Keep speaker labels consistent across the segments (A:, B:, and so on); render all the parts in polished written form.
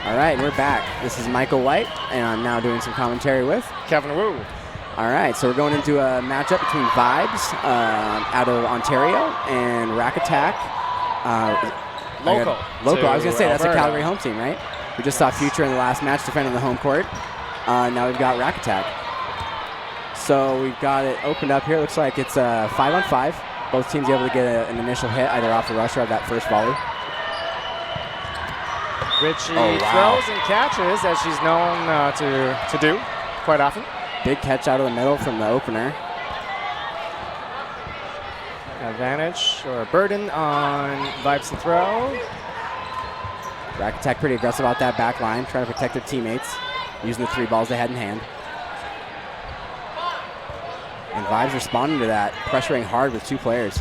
A: All right, we're back. This is Michael White, and I'm now doing some commentary with
B: Kevin Wu.
A: All right, so we're going into a matchup between Vibes out of Ontario and Rack Attack.
B: Local.
A: I was going to say, that's a
B: Alberta.
A: Calgary home team, right? We just saw Future in the last match defending the home court. Now we've got Rack Attack. So we've got it opened up here. Looks like it's 5-on-5. Both teams able to get an initial hit either off the rush or of that first volley.
B: Richie throws and catches, as she's known to do quite often.
A: Big catch out of the middle from the opener.
B: Advantage or burden on Vibes to throw.
A: Rack Attack pretty aggressive out that back line, trying to protect their teammates, using the 3 balls they had in hand. And Vibes responding to that, pressuring hard with 2 players.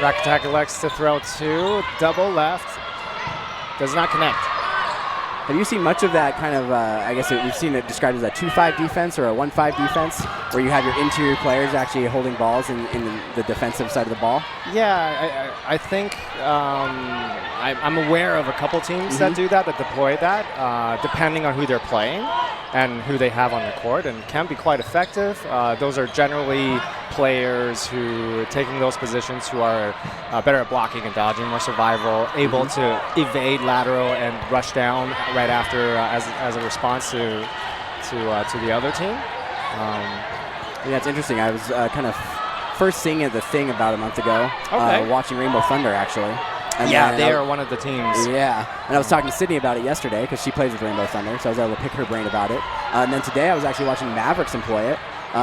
B: Rack Attack elects to throw 2, double left. Does not connect.
A: Have you seen much of that kind of, I guess we've seen it described as a 2-5 defense or a 1-5 defense, where you have your interior players actually holding balls in the defensive side of the ball?
B: Yeah, I think I'm aware of a couple teams that do that deploy that, depending on who they're playing and who they have on the court, and can be quite effective. Those are generally players who, taking those positions, who are better at blocking and dodging, more survival, able to evade lateral and rush down right after as a response to the other team.
A: Yeah, it's interesting. I was kind of first seeing the thing about a month ago, watching Rainbow Thunder, actually. And
B: yeah, they are one of the teams.
A: Yeah, and I was talking to Sydney about it yesterday because she plays with Rainbow Thunder, so I was able to pick her brain about it. And then today I was actually watching Mavericks employ it,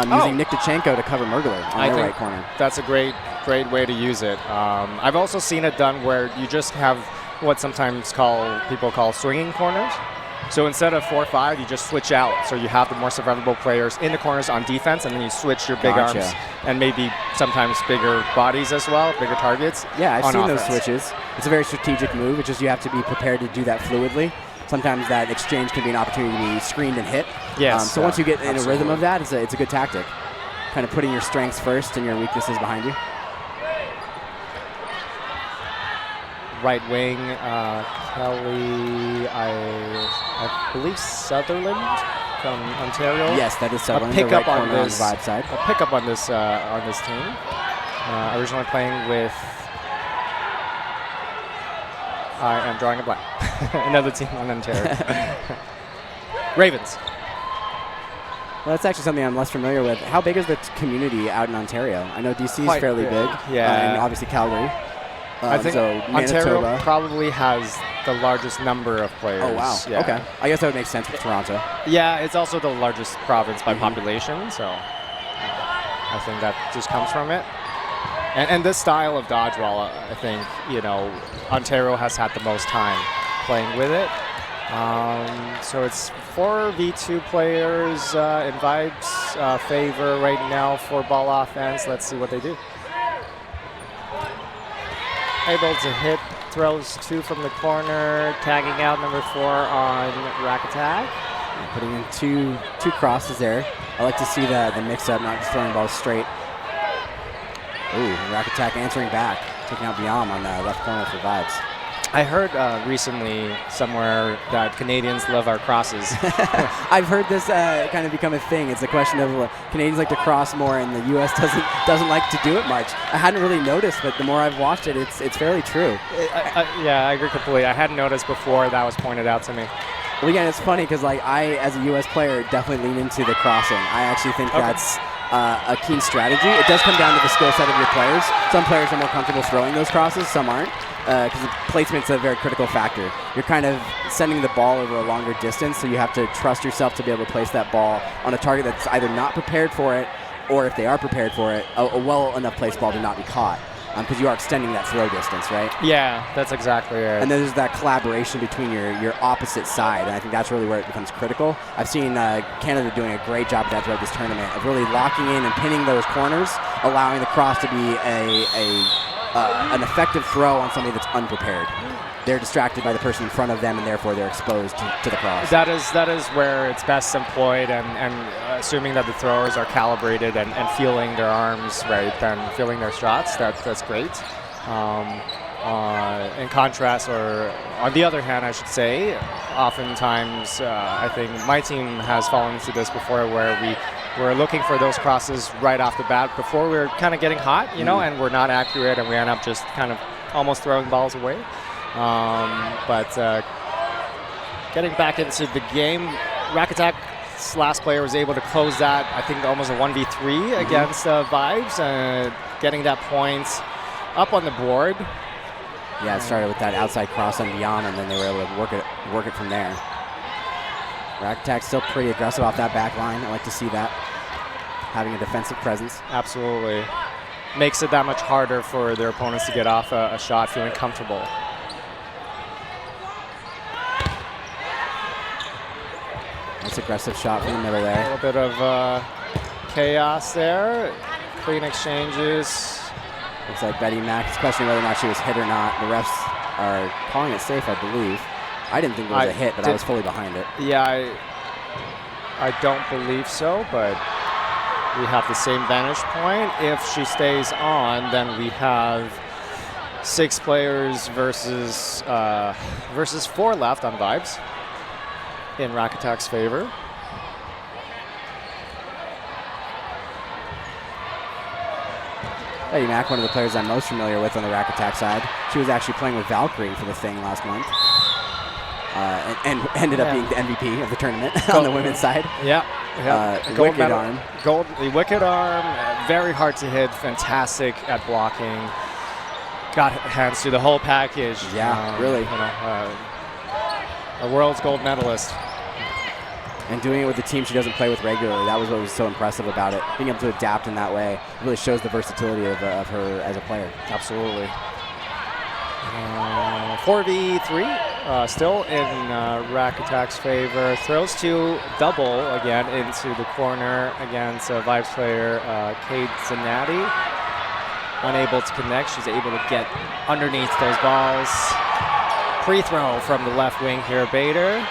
A: using Nick Dachenko to cover Murgler on their right corner.
B: That's a great way to use it. I've also seen it done where you just have what sometimes people call swinging corners. So instead of 4-5, you just switch out. So you have the more survivable players in the corners on defense, and then you switch your big arms and maybe sometimes bigger bodies as well, bigger targets.
A: Yeah, I've seen
B: offense.
A: those switches. It's a very strategic move. It's just you have to be prepared to do that fluidly. Sometimes that exchange can be an opportunity to be screened and hit.
B: Yes.
A: So once you get in a rhythm of that, it's a good tactic. Kind of putting your strengths first and your weaknesses behind you.
B: Right wing, Kelly, I believe Sutherland from Ontario.
A: Yes, that is Sutherland.
B: A pickup
A: right
B: on this
A: Vibe side.
B: A pickup on this team. Originally playing with. I am drawing a blank. Another team on Ontario. Ravens.
A: Well, that's actually something I'm less familiar with. How big is the community out in Ontario? I know DC is fairly big.
B: Yeah.
A: And obviously Calgary.
B: I think
A: so
B: Ontario
A: Manitoba
B: probably has the largest number of players.
A: Oh, wow.
B: Yeah.
A: Okay. I guess that would make sense with Toronto.
B: Yeah, it's also the largest province by population, so I think that just comes from it. And this style of dodgeball, I think, Ontario has had the most time playing with it. So it's 4v2 players in Vibes' favor right now for ball offense. Let's see what they do. Able to hit, throws 2 from the corner, tagging out number 4 on Rack Attack.
A: Putting in two crosses there. I like to see the mix-up, not just throwing balls straight. Ooh, Rack Attack answering back, taking out Biam on the left corner for Vibes.
B: I heard recently somewhere that Canadians love our crosses.
A: I've heard this kind of become a thing. It's a question of Canadians like to cross more, and the U.S. doesn't like to do it much. I hadn't really noticed, but the more I've watched it, it's fairly true.
B: Yeah, I agree completely. I hadn't noticed before that was pointed out to me.
A: Well, again, it's funny because I, as a U.S. player, definitely lean into the crossing. I actually think that's a keen strategy. It does come down to the skill set of your players. Some players are more comfortable throwing those crosses, some aren't. Because placement's a very critical factor. You're kind of sending the ball over a longer distance, so you have to trust yourself to be able to place that ball on a target that's either not prepared for it, or if they are prepared for it, a well enough placed ball to not be caught. Because you are extending that throw distance, right?
B: Yeah, that's exactly it.
A: And then there's that collaboration between your opposite side, and I think that's really where it becomes critical. I've seen Canada doing a great job of that throughout this tournament, of really locking in and pinning those corners, allowing the cross to be an effective throw on somebody that's unprepared. They're distracted by the person in front of them, and therefore they're exposed to the cross.
B: That is where it's best employed, and assuming that the throwers are calibrated and feeling their arms right, and feeling their shots, that's great. In contrast, or on the other hand, I should say, oftentimes I think my team has fallen into this before, where we're looking for those crosses right off the bat before we're kind of getting hot, you know, and we're not accurate, and we end up just kind of almost throwing balls away. But getting back into the game, Rack Attack's last player was able to close that, I think, almost a 1v3 against Vibes, getting that point up on the board.
A: Yeah, it started with that outside cross and beyond, and then they were able to work it from there. Rack Attack still pretty aggressive off that back line. I like to see that, having a defensive presence.
B: Absolutely. Makes it that much harder for their opponents to get off a shot feeling comfortable.
A: Nice aggressive shot from the middle there.
B: A little bit of chaos there. Clean exchanges.
A: Looks like Betty Mack is questioning whether or not she was hit or not. The refs are calling it safe, I believe. I didn't think it was a hit, but I was fully behind it.
B: Yeah, I don't believe so, but we have the same vantage point. If she stays on, then we have 6 players versus 4 left on Vibes in Rack Attack's favor.
A: Betty Mack, one of the players I'm most familiar with on the Rack Attack side. She was actually playing with Valkyrie for the thing last month. And ended up being the MVP of the tournament on the women's side.
B: Yeah.
A: Wicked arm.
B: The wicked arm, very hard to hit, fantastic at blocking. Got hands to the whole package.
A: Yeah, really.
B: A world's gold medalist.
A: And doing it with a team she doesn't play with regularly. That was what was so impressive about it. Being able to adapt in that way really shows the versatility of her as a player.
B: Absolutely. 4v3, still in Rack Attack's favor. Throws to double again into the corner against Vibes player Kate Zanatti. Unable to connect. She's able to get underneath those balls. Pre-throw from the left wing here, Bader.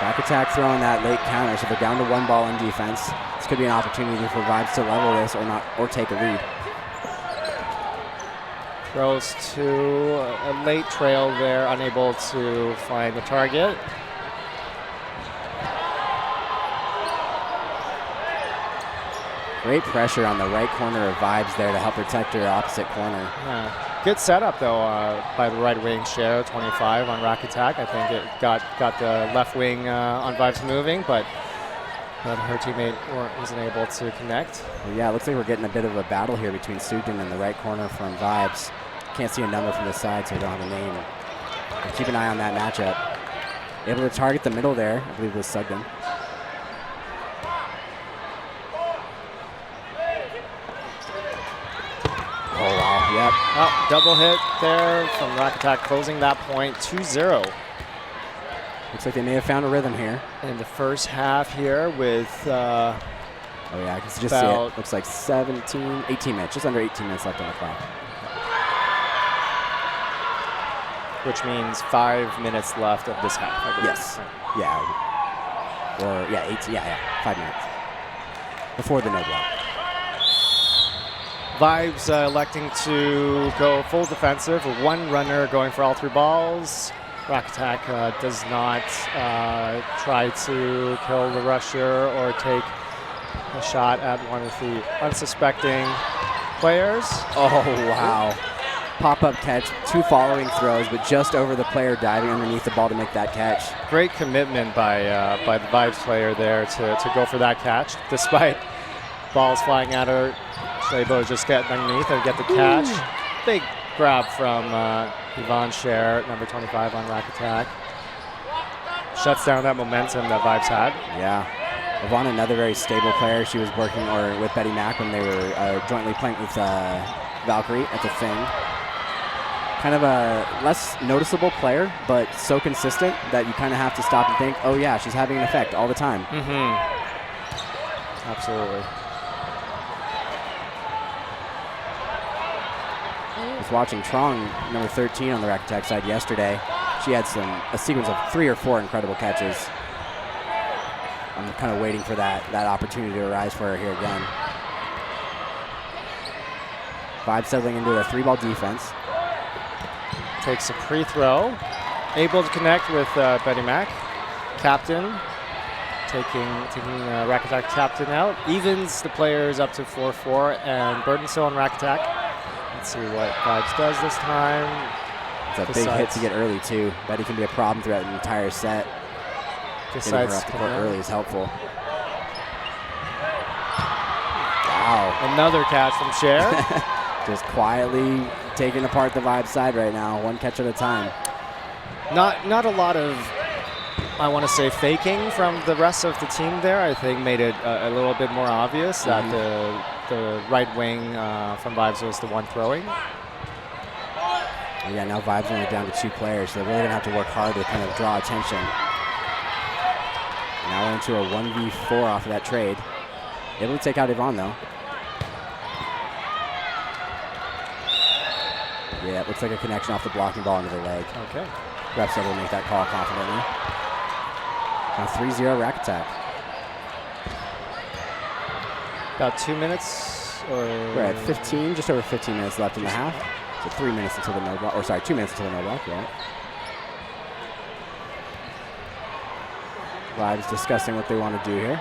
A: Rack Attack throwing that late counter, so they're down to 1 ball in defense. This could be an opportunity for Vibes to level this or take a lead.
B: Throws to a late trail there, unable to find the target.
A: Great pressure on the right corner of Vibes there to help protect her opposite corner.
B: Yeah. Good setup though by the right wing share, 25 on Rack Attack. I think it got the left wing on Vibes moving, but her teammate wasn't able to connect.
A: Well, yeah, it looks like we're getting a bit of a battle here between Sugden and the right corner from Vibes. Can't see a number from the side, so I don't have a name. But keep an eye on that matchup. Able to target the middle there, I believe it was Sugden. Oh, wow, yep.
B: Oh, double hit there from Rack Attack, closing that point, 2-0.
A: Looks like they may have found a rhythm here.
B: In the first half here with...
A: oh, yeah, I can just see it. Looks like 18 minutes, just under 18 minutes left on the clock.
B: Which means 5 minutes left of this half, I believe.
A: Yes. Yeah. Or, yeah, 5 minutes. Before the no block.
B: Vibes electing to go full defensive with 1 runner going for all 3 balls. Rack Attack does not try to kill the rusher or take a shot at one of the unsuspecting players.
A: Oh, wow. Pop-up catch, 2 following throws, but just over the player diving underneath the ball to make that catch.
B: Great commitment by the Vibes player there to go for that catch, despite balls flying at her. She's able to just get underneath and get the catch. Big grab from Yvonne Scher, number 25 on Rack Attack. Shuts down that momentum that Vibes had.
A: Yeah. Yvonne, another very stable player. She was working with Betty Mack when they were jointly playing with Valkyrie at the thing. Kind of a less noticeable player, but so consistent that you kind of have to stop and think, oh yeah, she's having an effect all the time.
B: Absolutely.
A: I was watching Trong, number 13 on the Rack Attack side yesterday. She had a sequence of 3 or 4 incredible catches. I'm kind of waiting for that opportunity to arise for her here again. Vibes settling into a 3-ball defense.
B: Takes a free throw. Able to connect with Betty Mack. Captain taking Rack Attack captain out. Evens the players up to 4-4, and Burton still on Rack Attack. Let's see what Vibes does this time.
A: It's a big hit to get early, too. Betty can be a problem throughout the entire set. Getting her up the court early is helpful. Wow.
B: Another catch from Cher.
A: Just quietly taking apart the Vibes side right now, one catch at a time.
B: Not a lot of, I want to say, faking from the rest of the team there. I think made it a little bit more obvious that the right wing from Vibes was the one throwing.
A: Yeah, now Vibes only down to 2 players, so they're really going to have to work hard to kind of draw attention. Now we're into a 1v4 off of that trade. Able to take out Yvonne, though. Yeah, it looks like a connection off the blocking ball into the leg.
B: Okay.
A: Refs able to make that call confidently. Now 3-0 Rack Attack.
B: About 2 minutes, or
A: we're at 15, just over 15 minutes left in the half. So 3 minutes until the no block, or sorry, 2 minutes until the no block, right? Vibes discussing what they want to do here,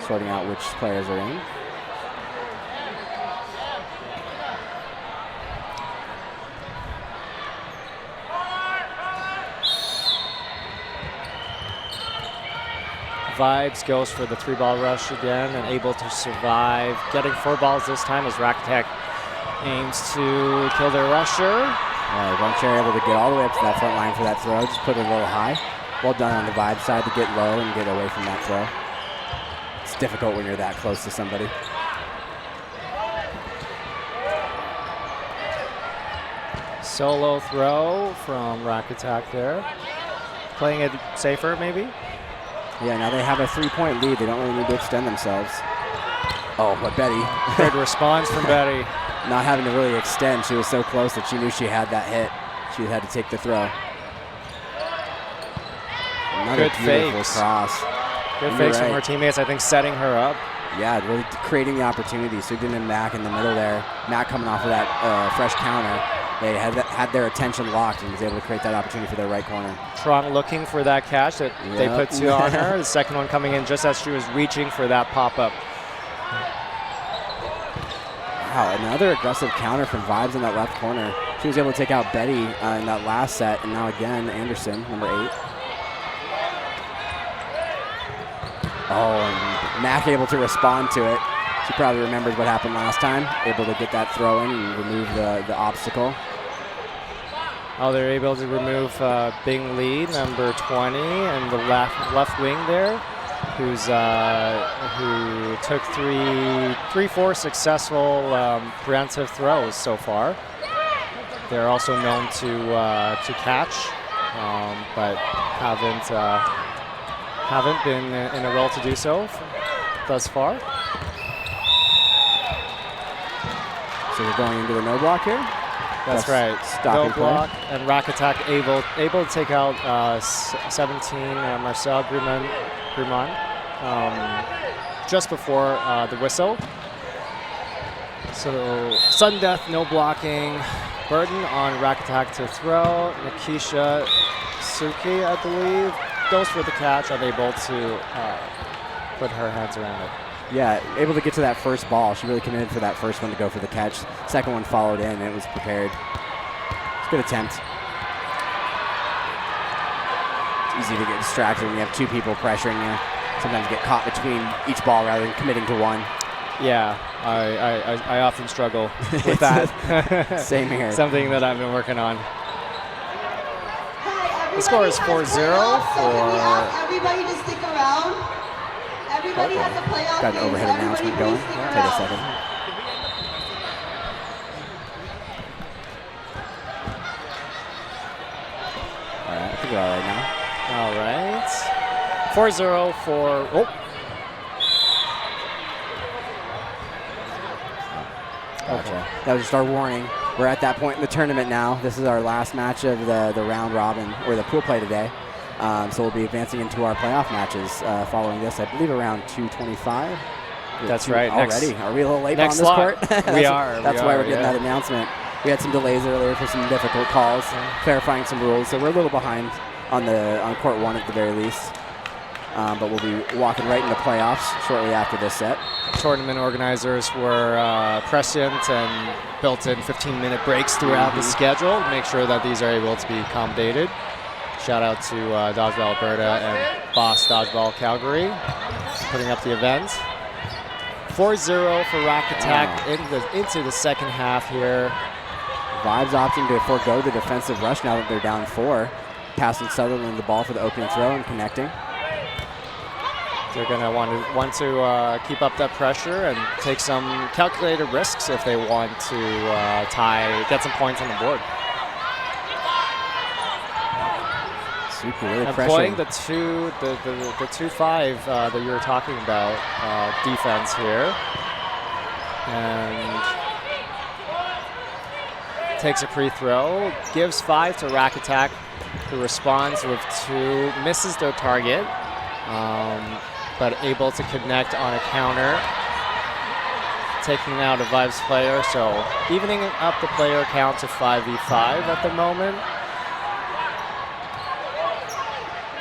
A: sorting out which players are in.
B: Vibes goes for the 3-ball rush again and able to survive, getting 4 balls this time as Rack Attack aims to kill their rusher.
A: Von Cher able to get all the way up to that front line for that throw, just put it a little high. Well done on the Vibes side to get low and get away from that throw. It's difficult when you're that close to somebody.
B: Solo throw from Rack Attack there. Playing it safer, maybe?
A: Yeah, now they have a 3-point lead. They don't really need to extend themselves. Oh, but Betty.
B: Good response from Betty.
A: Not having to really extend. She was so close that she knew she had that hit. She had to take the throw. Another
B: good
A: beautiful
B: fakes.
A: Cross.
B: Good fakes from her teammates, I think, setting her up.
A: Yeah, really creating the opportunity. Sugden and Mack in the middle there. Mack coming off of that fresh counter. They had their attention locked and was able to create that opportunity for their right corner.
B: Trong looking for that catch that they put 2 on her. The second one coming in just as she was reaching for that pop-up.
A: Wow, another aggressive counter from Vibes in that left corner. She was able to take out Betty in that last set, and now again, Anderson, number 8. Oh, and Mack able to respond to it. She probably remembers what happened last time, able to get that throw in and remove the obstacle.
B: Oh, they're able to remove Bing Lee, number 20, and the left wing there, who took 3-4 successful preemptive throws so far. They're also known to catch, but haven't been in a role to do so thus far.
A: So we're going into the no block here.
B: That's right. No block, and Rack Attack able to take out 17 Marcel Griman just before the whistle. So sudden death, no blocking. Burton on Rack Attack to throw. Nikisha Suki, I believe, goes for the catch, unable to put her hands around it.
A: Yeah, able to get to that first ball. She really committed for that first one to go for the catch. Second one followed in, and it was prepared. It's a good attempt. It's easy to get distracted when you have 2 people pressuring you. Sometimes you get caught between each ball rather than committing to one.
B: Yeah, I often struggle with that.
A: Same here.
B: Something that I've been working on. The score is 4-0 for...
C: Everybody to stick around. Everybody has a playoff
A: Got an overhead announcement going. Take a second. All right, I think we're all right now.
B: All right. 4-0 for... Oh.
A: Gotcha. That was just our warning. We're at that point in the tournament now. This is our last match of the round robin, or the pool play today. So we'll be advancing into our playoff matches following this, I believe around 2:25.
B: That's right.
A: Already. Are we a little late on
B: next
A: this
B: lot.
A: court?
B: We are.
A: That's why we're getting
B: yeah.
A: that announcement. We had some delays earlier for some difficult calls, clarifying some rules, so we're a little behind on court 1 at the very least. But we'll be walking right into playoffs shortly after this set.
B: Tournament organizers were prescient and built in 15-minute breaks throughout the schedule to make sure that these are able to be accommodated. Shout out to Dodgeball Alberta and Boss Dodgeball Calgary putting up the event. 4-0 for Rack Attack into the second half here.
A: Vibes opting to forego the defensive rush now that they're down 4. Passing Sutherland the ball for the opening throw and connecting.
B: They're going to want to keep up that pressure and take some calculated risks if they want to get some points on the board.
A: Super, really
B: and
A: pressuring.
B: playing the 2-5 that you were talking about defense here, and takes a free throw, gives 5 to Rack Attack, who responds with 2, misses their target. But able to connect on a counter, taking out a Vibes player, so evening up the player count to 5v5 at the moment.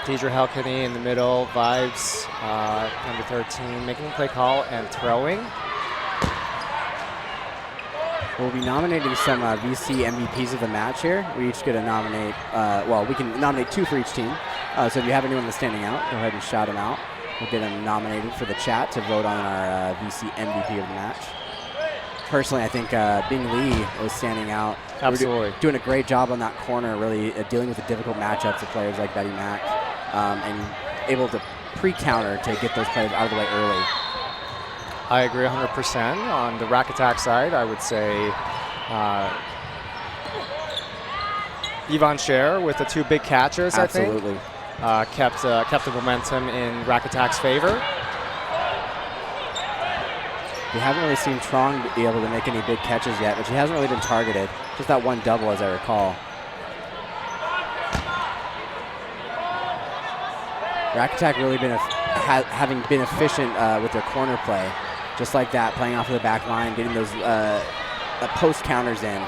B: Deidre Helkeny in the middle, Vibes, number 13, making the play call and throwing.
A: We'll be nominating some VC MVPs of the match here. We each get to nominate, well, we can nominate 2 for each team. So if you have anyone that's standing out, go ahead and shout them out. We'll get them nominated for the chat to vote on our VC MVP of the match. Personally, I think Bing Lee was standing out.
B: Absolutely.
A: Doing a great job on that corner, really dealing with the difficult matchups of players like Betty Mack, and able to pre-counter to get those players out of the way early.
B: I agree 100%. On the Rack Attack side, I would say Yvonne Scher with the 2 big catches,
A: Absolutely.
B: I think. Kept the momentum in Rack Attack's favor.
A: We haven't really seen Trong be able to make any big catches yet, but she hasn't really been targeted. Just that 1 double, as I recall. Rack Attack really been having been efficient with their corner play. Just like that, playing off of the back line, getting those post counters in,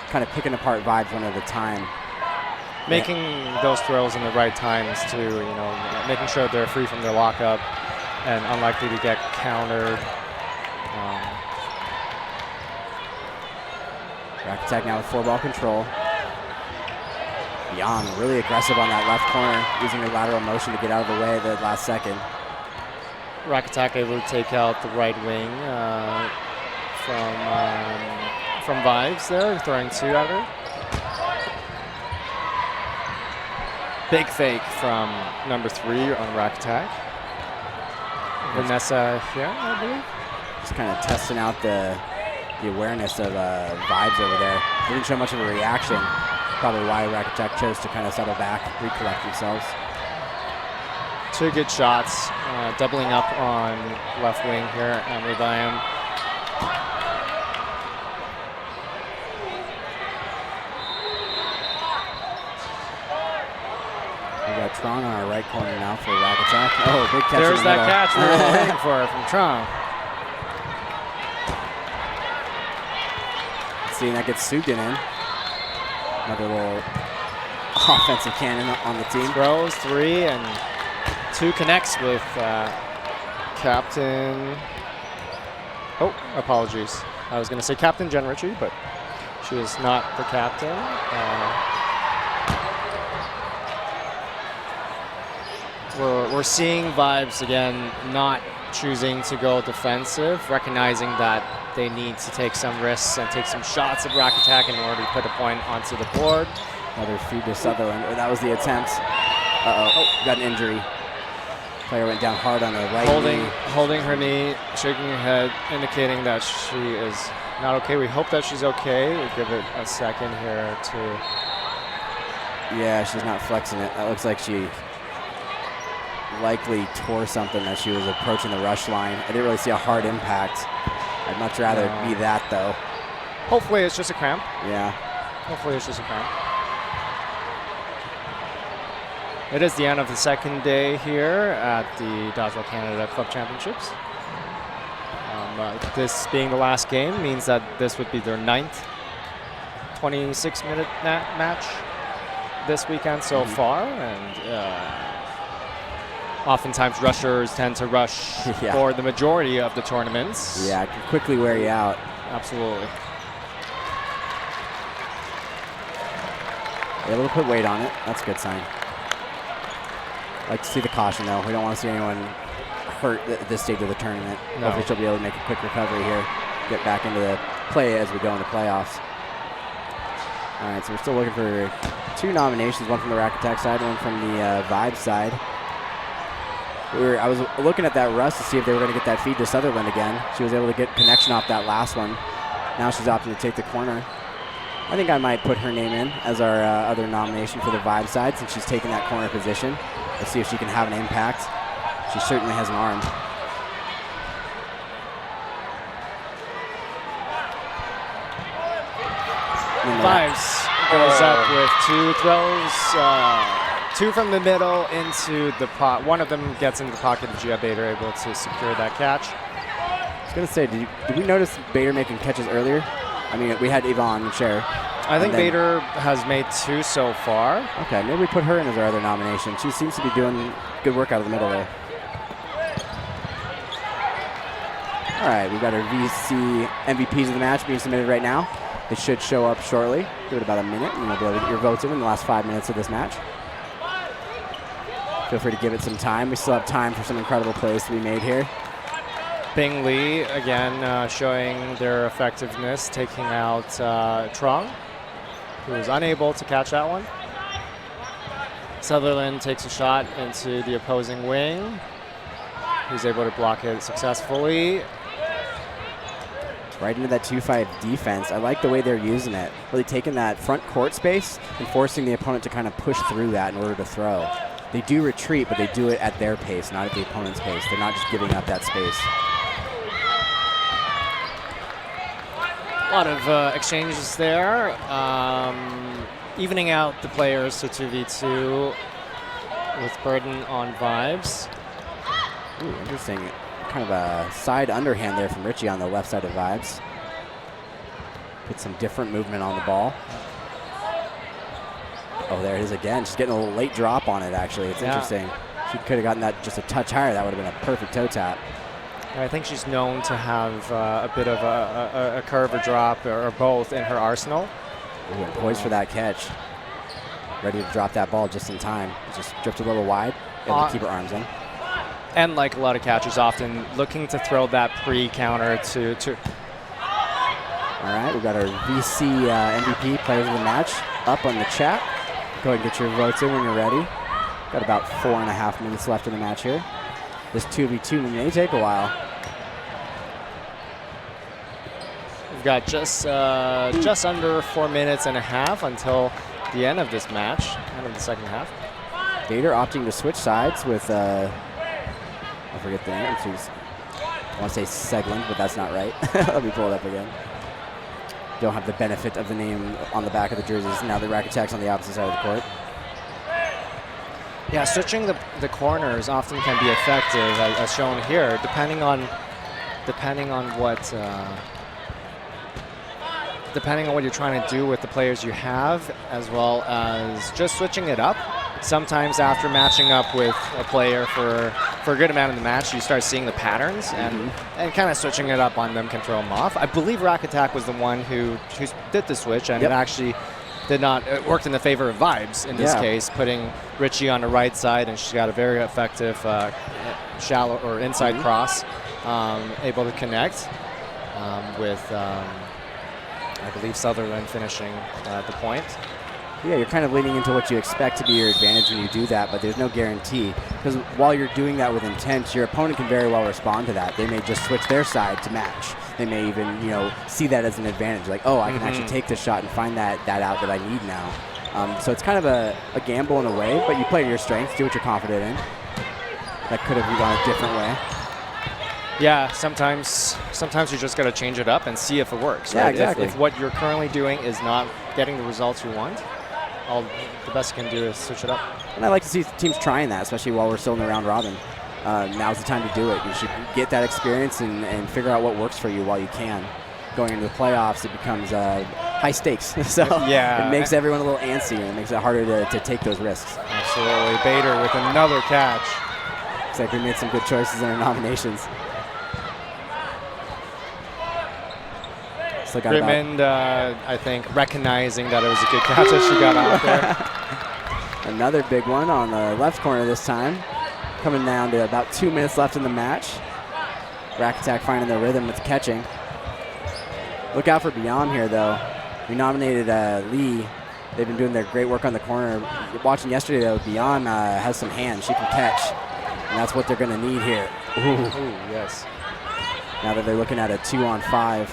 A: kind of picking apart Vibes one at a time.
B: Making those throws in the right times too, you know, making sure they're free from their lockup and unlikely to get countered.
A: Rack Attack now with 4-ball control. Young, really aggressive on that left corner, using her lateral motion to get out of the way at the last second.
B: Rack Attack able to take out the right wing from Vibes there, throwing 2 at her. Big fake from number 3 on Rack Attack. Vanessa here, I believe.
A: Just kind of testing out the awareness of Vibes over there. Didn't show much of a reaction. Probably why Rack Attack chose to kind of settle back, recollect themselves.
B: 2 good shots, doubling up on left wing here, Emily Byam.
A: We got Tron on our right corner now for Rack Attack. Oh, big catch.
B: There's
A: in the
B: that
A: middle.
B: catch we were waiting for from Tron.
A: Seeing that gets Sugden in. Another little offensive cannon on the team.
B: Throws 3 and 2 connects with Captain. Oh, apologies. I was going to say Captain Jen Ritchie, but she is not the captain. We're seeing Vibes again not choosing to go defensive, recognizing that they need to take some risks and take some shots at Rack Attack in order to put a point onto the board.
A: Another feed to Sutherland. Oh, that was the attempt. Got an injury. Player went down hard on the right knee.
B: Holding her knee, shaking her head, indicating that she is not okay. We hope that she's okay. We'll give it a second here to...
A: Yeah, she's not flexing it. That looks like she likely tore something as she was approaching the rush line. I didn't really see a hard impact. I'd much rather be that, though.
B: Hopefully it's just a cramp.
A: Yeah.
B: Hopefully it's just a cramp. It is the end of the second day here at the Dodgeball Canada Club Championships. This being the last game means that this would be their 9th 26-minute match this weekend so far, and oftentimes rushers tend to rush for the majority of the tournaments.
A: Yeah, it can quickly wear you out.
B: Absolutely.
A: Able to put weight on it. That's a good sign. Like to see the caution, though. We don't want to see anyone hurt at this stage of the tournament.
B: No.
A: Hopefully she'll be able to make a quick recovery here, get back into the play as we go into playoffs. All right, so we're still looking for 2 nominations, one from the Rack Attack side, one from the Vibe side. I was looking at that Russ to see if they were going to get that feed to Sutherland again. She was able to get connection off that last one. Now she's opting to take the corner. I think I might put her name in as our other nomination for the Vibe side since she's taking that corner position. Let's see if she can have an impact. She certainly has an arm.
B: Vibes goes up with 2 throws. 2 from the middle into the pot. One of them gets into the pocket of Gia Bader, able to secure that catch.
A: I was going to say, did we notice Bader making catches earlier? I mean, we had Yvonne and Cher.
B: I think Bader has made 2 so far.
A: Okay, maybe we put her in as our other nomination. She seems to be doing good work out of the middle there. All right, we've got our VC MVPs of the match being submitted right now. They should show up shortly. Give it about a minute, and you'll be able to get your votes in the last 5 minutes of this match. Feel free to give it some time. We still have time for some incredible plays to be made here.
B: Bing Lee, again, showing their effectiveness, taking out Trung, who was unable to catch that one. Sutherland takes a shot into the opposing wing. He's able to block it successfully.
A: Right into that 2-5 defense. I like the way they're using it. Really taking that front court space and forcing the opponent to kind of push through that in order to throw. They do retreat, but they do it at their pace, not at the opponent's pace. They're not just giving up that space.
B: A lot of exchanges there. Evening out the players to 2v2 with burden on Vibes.
A: Ooh, interesting. Kind of a side underhand there from Richie on the left side of Vibes. Put some different movement on the ball. Oh, there it is again. She's getting a little late drop on it, actually. It's interesting. She could have gotten that just a touch higher. That would have been a perfect toe tap.
B: I think she's known to have a bit of a curve or drop or both in her arsenal.
A: Ooh, and poised for that catch. Ready to drop that ball just in time. Just drifted a little wide. Able to keep her arms in.
B: And like a lot of catchers, often looking to throw that pre-counter to.
A: All right, we've got our VC MVP players of the match up on the chat. Go ahead and get your votes in when you're ready. Got about 4.5 minutes left in the match here. This 2v2 may take a while.
B: We've got just under 4 minutes and a half until the end of this match, end of the second half.
A: Bader opting to switch sides with, I forget the name. I want to say Segland, but that's not right. Let me pull it up again. Don't have the benefit of the name on the back of the jerseys. Now the Rack Attack's on the opposite side of the court.
B: Yeah, switching the corners often can be effective, as shown here, depending on what you're trying to do with the players you have, as well as just switching it up. Sometimes after matching up with a player for a good amount of the match, you start seeing the patterns, and kind of switching it up on them can throw them off. I believe Rack Attack was the one who did the switch, and it actually did not. It worked in the favor of Vibes in this case, putting Richie on the right side, and she's got a very effective shallow or inside cross, able to connect with, I believe, Sutherland finishing the point.
A: Yeah, you're kind of leaning into what you expect to be your advantage when you do that, but there's no guarantee. Because while you're doing that with intent, your opponent can very well respond to that. They may just switch their side to match. They may even, see that as an advantage. Like, oh, I can actually take this shot and find that out that I need now. So it's kind of a gamble in a way, but you play to your strengths, do what you're confident in. That could have gone a different way.
B: Yeah, sometimes you just got to change it up and see if it works.
A: Yeah,
B: right?
A: exactly.
B: If what you're currently doing is not getting the results you want, the best you can do is switch it up.
A: And I like to see teams trying that, especially while we're still in the round robin. now's the time to do it. You should get that experience and figure out what works for you while you can. Going into the playoffs, it becomes high stakes. So
B: yeah,
A: it makes everyone a little antsy, and it makes it harder to take those risks.
B: Absolutely. Bader with another catch.
A: Looks like we made some good choices in our nominations.
B: Grimond, I think, recognizing that it was a good catch as she got out there.
A: Another big one on the left corner this time. Coming down to about 2 minutes left in the match. Rack Attack finding their rhythm with catching. Look out for Beyond here, though. We nominated Lee. They've been doing their great work on the corner. Watching yesterday, though, Beyond has some hands. She can catch, and that's what they're going to need here.
B: Ooh, yes.
A: Now that they're looking at a 2-on-5.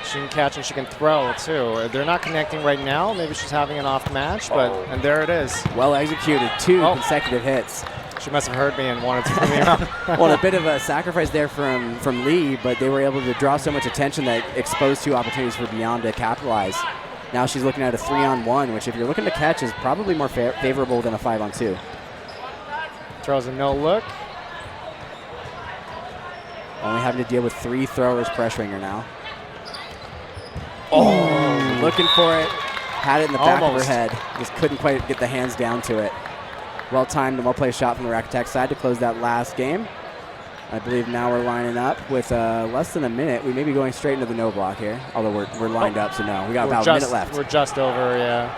B: She can catch and she can throw, too. They're not connecting right now. Maybe she's having an off match, but and there it is.
A: Well executed. 2 consecutive hits.
B: She must have heard me and wanted to put me around.
A: Well, a bit of a sacrifice there from Lee, but they were able to draw so much attention that exposed 2 opportunities for Beyond to capitalize. Now she's looking at a 3-on-1, which if you're looking to catch is probably more favorable than a 5-on-2.
B: Throws a no look.
A: Only having to deal with 3 throwers pressuring her now. Oh, looking for it. Had it in the back of her head. Just couldn't quite get the hands down to it. Well-timed and well-placed shot from the Rack Attack side to close that last game. I believe now we're lining up with less than a minute. We may be going straight into the no block here, although we're lined up, so no. We got about a minute left.
B: We're just over, yeah.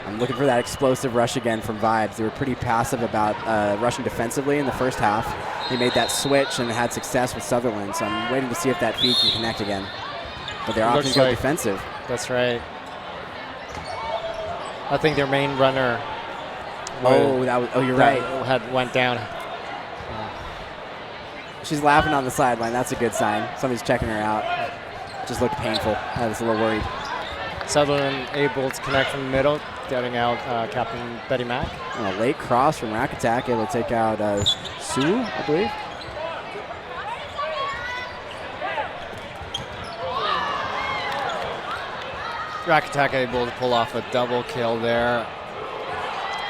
A: I'm looking for that explosive rush again from Vibes. They were pretty passive about rushing defensively in the first half. They made that switch and had success with Sutherland, so I'm waiting to see if that feed can connect again. But their options go defensive.
B: That's right. I think their main runner.
A: You're right.
B: Went down.
A: She's laughing on the sideline. That's a good sign. Somebody's checking her out. Just looked painful. I was a little worried.
B: Sutherland able to connect from the middle, getting out Captain Betty Mack.
A: And a late cross from Rack Attack, able to take out Sue, I believe.
B: Rack Attack able to pull off a double kill there,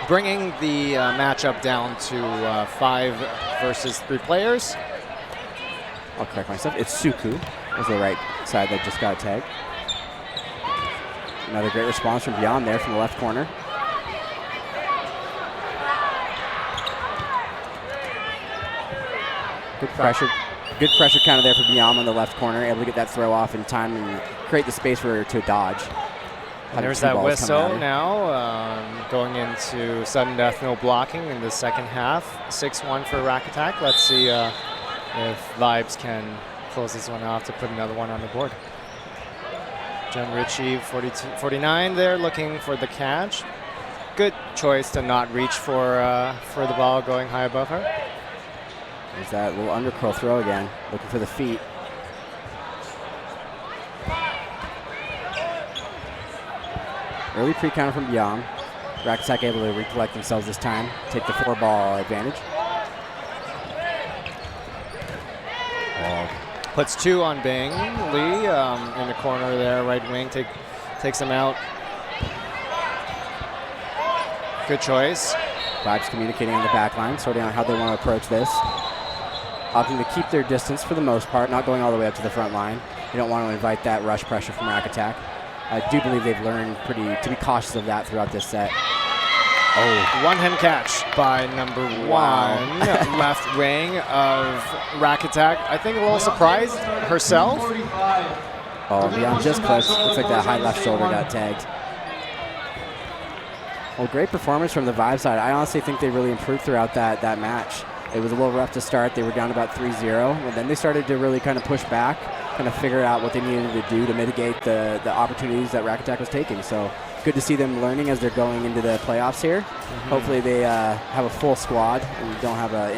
B: bringing the matchup down to 5 versus 3 players.
A: I'll correct myself. It's Suku. Was the right side that just got tagged. Another great response from Beyond there from the left corner. Good pressure kind of there for Beyond on the left corner, able to get that throw off in time and create the space for her to dodge.
B: And there's that whistle now, going into sudden death, no blocking in the second half. 6-1 for Rack Attack. Let's see if Vibes can close this one off to put another one on the board. Jen Ritchie, 49 there, looking for the catch. Good choice to not reach for the ball going high above her.
A: There's that little undercurl throw again, looking for the feet. Early pre-counter from Beyond. Rack Attack able to recollect themselves this time, take the 4-ball advantage.
B: Puts 2 on Bing. Lee in the corner there, right wing, takes him out. Good choice.
A: Vibes communicating on the back line, sorting out how they want to approach this. Opting to keep their distance for the most part, not going all the way up to the front line. You don't want to invite that rush pressure from Rack Attack. I do believe they've learned to be cautious of that throughout this set.
B: Oh, one-hand catch by number 1, left wing of Rack Attack. I think a little surprised herself.
A: Oh, Beyond just close. Looks like that high left shoulder got tagged. Well, great performance from the Vibe side. I honestly think they really improved throughout that match. It was a little rough to start. They were down about 3-0, and then they started to really kind of push back, kind of figure out what they needed to do to mitigate the opportunities that Rack Attack was taking. So good to see them learning as they're going into the playoffs here. Hopefully they have a full squad and don't have a